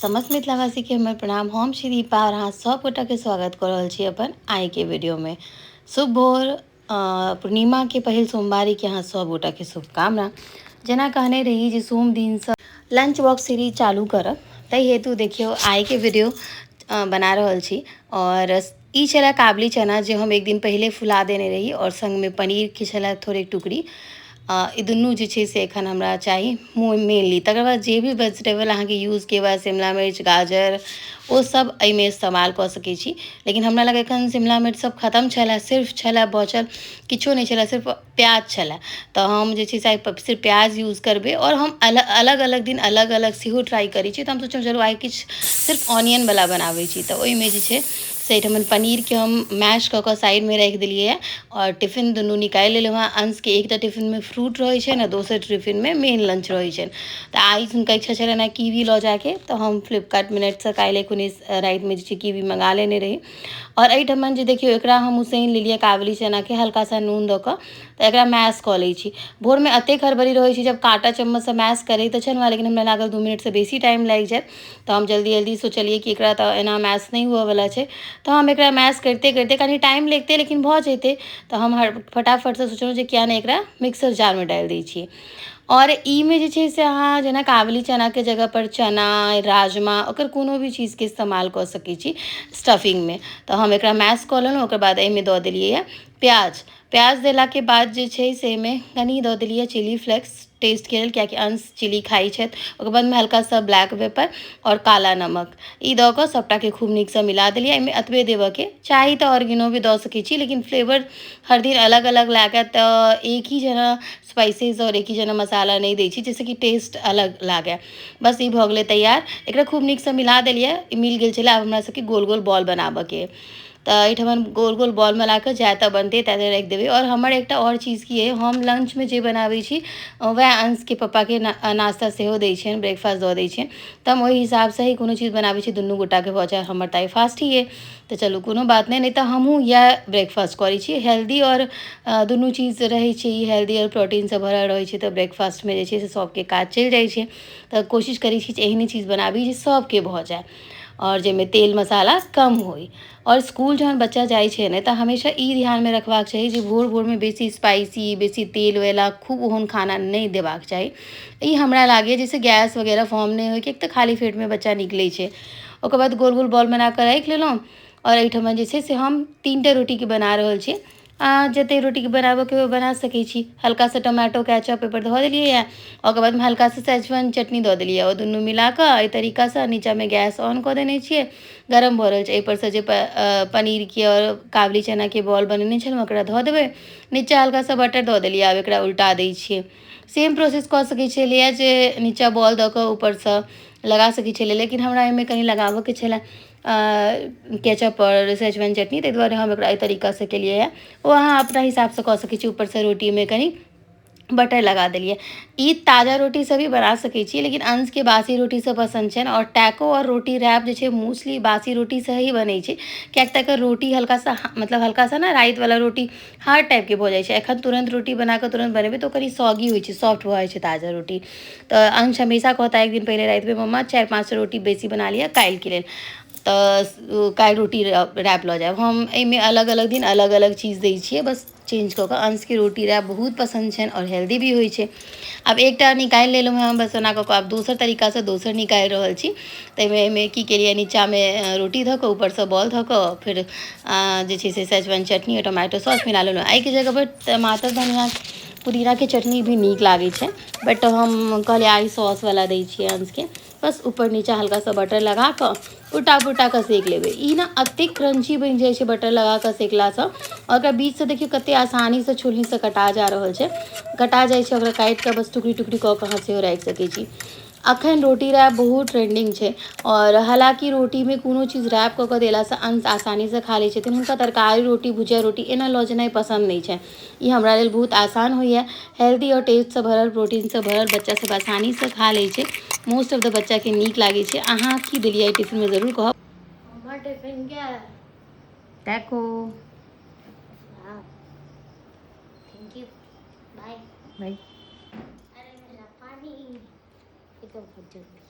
समस्त मिथिलावासी के हमर प्रणाम। हम श्री दीपा और अहाँ सब गोटा के स्वागत कर रहल छी अपन आइ के वीडियो में। शुभ भोर। पूर्णिमा के पहिल सोमवारी के अहाँ सब गोटा के शुभकामना। जेना कहने रही जे सोम दिन से लंच बॉक्स सीरीज चालू करब, ताहि हेतु देखियो आइ के वीडियो बना रहल छी। और ई छला काबली चना जे हम एक दिन पहले फुला देने रही, और संग में पनीर के छला थोड़े टुकड़ी। ई दुनू जे छै से एखन हमरा चाही मेनली। तकर बाद जे भी वेजिटेबल अहाँके यूज के बाद शिमला मिर्च, गाजर, ओ सब एहिमे इस्तेमाल कऽ सकै छी। लेकिन हमरा लग एखन शिमला मिर्च सब खत्म छलै, सिर्फ छलै बचल, किछो नहीं छलै, सिर्फ प्याज छलै। तऽ हम जे छै से सिर्फ प्याज यूज करबै। और हम अलग अलग दिन अलग अलग सेहो ट्राई करै छी। तऽ हम सोचलहुँ चलू आइ किछु सिर्फ ऑनियनवला बनाबै छी। तऽ ओहिमे जे छै से एहिठमन पनीरके हम मैश कऽ कऽ साइडमे राखि देलिए है। और टिफिन दुनू निकालि लेलहुँ हेँ। अंशके एकटा टिफिनमे फ्रूट रहै छै ने, दोसर टिफिनमे मेन लंच रहै छै। तऽ आइ हुनका इच्छा छलनि हेँ कीवी लऽ जाके, तऽ हम फ्लिपकार्ट मिनटसँ काल्हि खुनी रातिमे जे छै कीवी मंगा लेने रही। और एहिठमन जे देखियौ एकरा हम उसैन लेलिए काबुली चनाके हल्का सा नून दऽ कऽ। तऽ एकरा मैश कऽ लै छी। भोरमे एतेक हड़बड़ी रहै छै, जब काँटा चम्मचसँ मैश करै तऽ छलहुँ, लेकिन हमरा लागल 2 मिनटसँ बेसी टाइम लागि जायत। तऽ हम जल्दी जल्दी सोचलिए कि एकरा तऽ एना मैश नहीं हुअवला छै। तऽ हम एकरा मैश करिते करिते कनि टाइम लगतै लेकिन भऽ जेतै। तऽ हम फटाफटसँ सोचलहुँ जे किया नहि एकरा मिक्सर जारमे डालि दै छियै। और ई में जे छै से अहाँ जेना काबुली चनाके जगह पर चना, राजमा, ओकर कोनो भी चीज़के इस्तेमाल कऽ सकै छी स्टफिंगमे। तऽ हम एकरा मैश कऽ लेलहुँ। ओकर बाद एहिमे दऽ देलिए है प्याज। प्याज देलाके बाद जे छै से एहिमे कनि दऽ देलिए चिली फ्लेक्स टेस्टके लेल, कियाकि अंश चिली खाइ छथि। ओकर बादमे हल्का सा ब्लैक पेपर और काला नमक ई दऽ कऽ सबटाके खूब नीकसँ मिला देलिए। एहिमे एतबे देबऽके चाही तऽ ऑर्गेनो भी दऽ सकै छी, लेकिन फ्लेवर हर दिन अलग अलग लागत। तऽ एक ही जेना स्पाइसेस और एक ही जेना मसाला नहीं दै छी, जैसे कि टेस्ट अलग लागे। बस ई भऽ गेलै तैयार। एकरा खूब नीकसँ मिला देलिए, मिल गेल छलै। आब हमरा सबके गोल गोल बॉल बनाबऽके। तऽ एहिठमन गोल गोल बॉल बना कऽ जा तऽ बनतै ता राखि देबै। और हमर एकटा और चीज़ की अइ, हम लंचमे जे बनाबै छी वएह अंशके पप्पाके नाश्ता सेहो दै छियनि, ब्रेकफास्ट दऽ दै छियनि। तऽ हम ओहि हिसाबसँ ही कोनो चीज़ बनाबै छी, दुनू गोटाके भऽ जाय। हमर तऽ आइ फास्ट ही अइ, तऽ चलू कोनो बात नहीं तऽ हमहूँ इएह ब्रेकफास्ट करै छी। हेल्दी और दुनू चीज़ रहै छै, ई हेल्दी और प्रोटीनसँ भरल रहै छै। तऽ ब्रेकफास्टमे जे छै से सबके काज चलि जाइ छै। तऽ कोशिश करै छी जे एहने चीज़ बनाबी जे सबके भऽ जाय, और जाहिमे तेल मसाला कम होय। और स्कूल जहन बच्चा जाइ छै ने, तऽ हमेशा ई ध्यानमे रखबाक चाही जे भोर भोरमे बेसी स्पाइसी, बेसी तेलवला खूब ओहन खाना नहीं देबाक चाही। ई हमरा लागैए जैसे गैस वगैरह फॉर्म नहीं होय, किएक तऽ खाली पेटमे बच्चा निकलै छै। ओकर बाद गोल गोल बॉल बना कऽ राखि लेलहुँ। और एहिठमन जे छै से हम 3टा रोटीके बना रहल छी। जतेक रोटीके बनाबऽके हो बना सकै छी। हल्का सा टमाटो केचप ओहिपर धऽ देलिए है। ओकर बादमे हल्का सा सेजवान चटनी दऽ देलिए। और दुनू मिला कऽ एहि तरीकासँ नीचाँमे गैस ऑन कऽ देने छियै, गरम भऽ रहल छै। एहिपरसँ जे पनीरके और काबुली चनाके बॉल बनेने छलहुँ ओकरा धऽ देबै। नीचाँ हल्का सा बटर दऽ देलिए। आब एकरा उल्टा दै छियै। सेम प्रोसेस कऽ सकै छलिए जे नीचाँ बॉल दऽ कऽ ऊपरसँ लगा सकै छलिए, लेकिन हमरा एहिमे कनि लगाबऽके छलै केचप और सेजवान चटनी, ताहि दुआरे हम एकरा एहि तरीकासँ केलिए है। ओ अहाँ अपना हिसाबसँ कऽ सकै छी। ऊपरसँ रोटीमे कनि बटर लगा देलिए। ई ताज़ा रोटीसँ भी बना सकै छी, लेकिन अंशके बासी रोटीसँ पसन्द छनि। और टैको और रोटी रैप जे छै मोस्टली बासी रोटीसँ ही बनै छै, किएक तऽ एकर रोटी हल्का सा मतलब हल्का सा ना रातिवला रोटी हार्ड टाइपके भऽ जाइ छै। एखन तुरन्त रोटी बना कऽ तुरन्त बनेबै तऽ ओ कनि सॉगी होइ छै, सॉफ्ट भऽ जाइ छै ताज़ा रोटी। तऽ अंश हमेशा कहता एक दिन पहले रातिमे मम्मा 4-5 रोटी बेसी बना लिअ काल्हिके लेल, तऽ काल्हि रोटी रैप लऽ जायब। हम एहिमे अलग अलग दिन अलग अलग चीज़ दै छियै, बस चेंज कऽ कऽ। अंशके रोटी रैप बहुत पसन्द छनि और हेल्दी भी होइ छै। आब एकटा निकालि लेलहुँ हेँ बस ओना कऽ कऽ। आब दोसर तरीकासँ दोसर निकालि रहल छी। ताहिमे एहिमे की केलिए, नीचाँमे रोटी धऽ कऽ ऊपरसँ बॉल धऽ कऽ फेर जे छै से सेजवान चटनी और टमाटो सॉस मिला लेलहुँ। एहिके जगहपर टमाटर धनिया पुदीनाके चटनी भी नीक लागै छै, बट हम कहलिए आइ सॉसवला दै छियै अंशके। बस ऊपर नीचाँ हल्का सा बटर लगा कऽ उल्टा पुल्टा कऽ सेक लेबै। ई ना एतेक क्रंची बनि जाइ छै बटर लगा कऽ सेकलासँ। और ओकरा बीचसँ देखियौ कतेक आसानीसँ छुरीसँ कटा जा रहल छै, कटा जाइ छै। ओकरा काटि कऽ बस टुकड़ी टुकड़ी कऽ कऽ अहाँ सेहो राखि सकै छी। अखन रोटी रैप बहुत ट्रेंडिंग छै। और हालांकि रोटीमे कोनो चीज़ रैप कऽ कऽ देलासँ अंश आसानीसँ खा लै छथिन। हुनका तरकारी रोटी, भुजिया रोटी एना लऽ जेनाइ पसन्द नहीं छै। ई हमरा लेल बहुत आसान होइए। हेल्दी और टेस्टसँ भरल, प्रोटीनसँ भरल, बच्चासभ आसानीसँ खा लै छै। मोस्ट ऑफ द बच्चाके नीक लागै छै। अहाँ की देलिए टिफिनमे जरूर कहब। हमारा टिफिन क्या है? टैको। हाँ, थैंक यू। बाय। भाई अरे मेरा पानी, ये तो बहुत जरूरी।